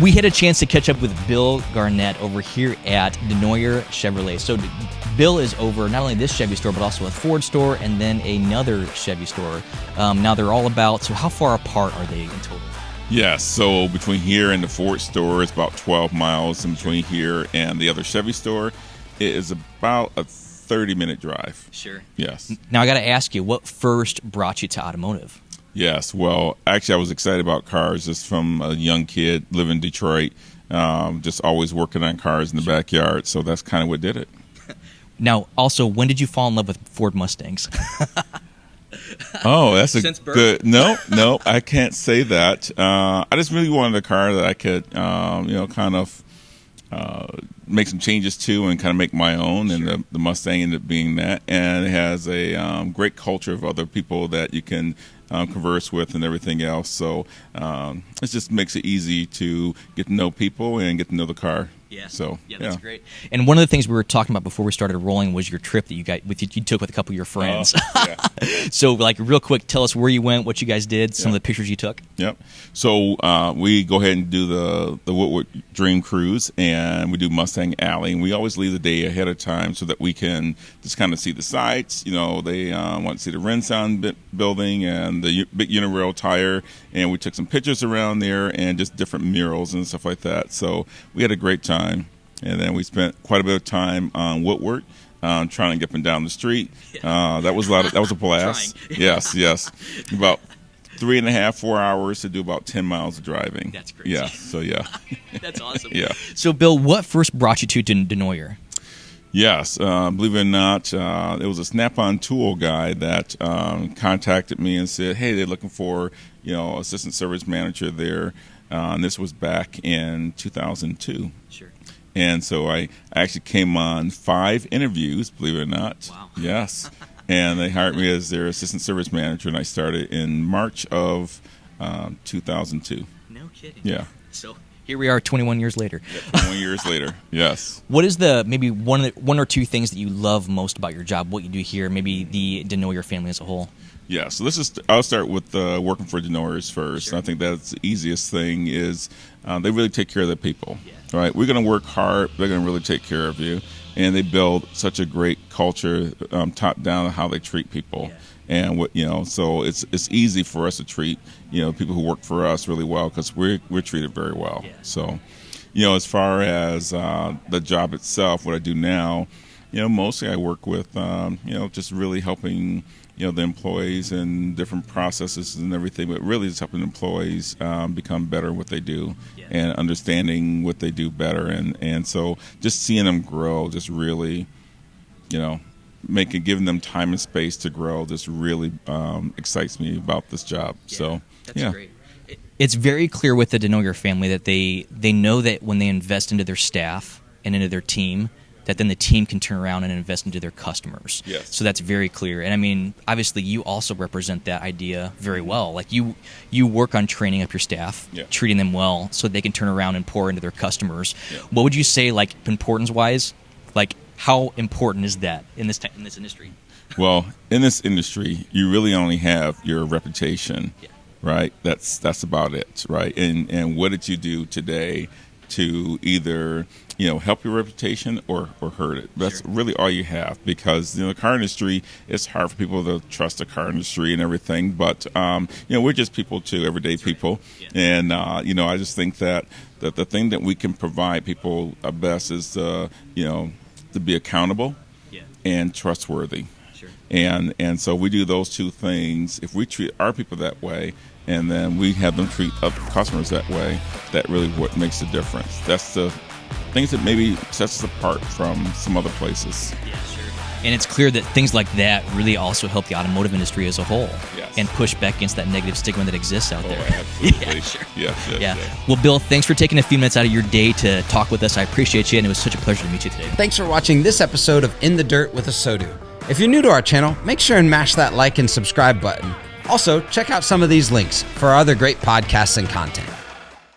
We had a chance to catch up with Bill Garnett over here at DeNooyer Chevrolet. So Bill is over not only this Chevy store, but also a Ford store and then another Chevy store. Now they're all about, so how far apart are they in total? Yes, so between here and the Ford store, it's about 12 miles. And between here and the other Chevy store, it is about a 30-minute drive. Sure. Yes. Now I got to ask you, what first brought you to automotive? Yes, well, actually I was excited about cars just from a young kid living in Detroit, just always working on cars in the backyard, so that's kind of what did it. Now, also, when did you fall in love with Ford Mustangs? Oh, that's a good. No, I can't say that. I just really wanted a car that I could, kind of make some changes to and kind of make my own. Sure. And the Mustang ended up being that, and it has a great culture of other people that you can converse with and everything else. So it just makes it easy to get to know people and get to know the car. Yeah. So that's great. And one of the things we were talking about before we started rolling was your trip that you took with a couple of your friends. Yeah. So, like, real quick, tell us where you went, what you guys did, some of the pictures you took. Yep. So we go ahead and do the Woodward Dream Cruise, and we do Mustang Alley, and we always leave the day ahead of time so that we can just kind of see the sights. You know, they want to see the Renson building and the big Unirail tire, and we took some pictures around there and just different murals and stuff like that. So we had a great time. And then we spent quite a bit of time on Woodward, trying to get up and down the street. That was a blast. Yes. About 3.5, 4 hours to do about 10 miles of driving. That's crazy. Yeah. So yeah. That's awesome. Yeah. So Bill, what first brought you to DeNooyer? Yes, believe it or not, it was a Snap-on tool guy that contacted me and said, "Hey, they're looking for assistant service manager there." And this was back in 2002. Sure. And so I actually came on 5 interviews, believe it or not. Wow. Yes. And they hired me as their assistant service manager, and I started in March of 2002. No kidding. Yeah. So here we are 21 years later. Yeah, 21 years later, yes. What is maybe one or two things that you love most about your job, what you do here, maybe the DeNooyer family as a whole? Yeah, so I'll start with working for DeNooyers first. Sure. I think that's the easiest thing is they really take care of their people. Yeah. Right? We're going to work hard. They're going to really take care of you. And they build such a great culture top down on how they treat people. Yeah. And so it's easy for us to treat people who work for us really well because we're treated very well. Yeah. So, as far as the job itself, what I do now, mostly I work with just really helping the employees and different processes and everything, but really just helping employees become better at what they do and understanding what they do better, and so just seeing them grow, just really, giving them time and space to grow, just really excites me about this job. Yeah, so that's great. It's very clear with the DeNooyer family that they know that when they invest into their staff and into their team, that then the team can turn around and invest into their customers. Yes. So that's very clear. And I mean, obviously you also represent that idea very well. Like you work on training up your staff, treating them well so they can turn around and pour into their customers. Yeah. What would you say, like, importance-wise, like how important is that in this industry? Well, in this industry, you really only have your reputation, right? That's about it, right? And what did you do today to either help your reputation or hurt it? That's really all you have, because the car industry, it's hard for people to trust the car industry and everything, but we're just people too, everyday people. And I just think that the thing that we can provide people best is to be accountable and trustworthy. And so we do those two things. If we treat our people that way, and then we have them treat other customers that way, that really what makes the difference. That's the things that maybe sets us apart from some other places. Yeah, sure. And it's clear that things like that really also help the automotive industry as a whole, and push back against that negative stigma that exists out there. Absolutely. Yeah, sure. Yes. Well, Bill, thanks for taking a few minutes out of your day to talk with us. I appreciate you, and it was such a pleasure to meet you today. Thanks for watching this episode of In the Dirt with ASOTU. If you're new to our channel, make sure and mash that like and subscribe button. Also, check out some of these links for our other great podcasts and content.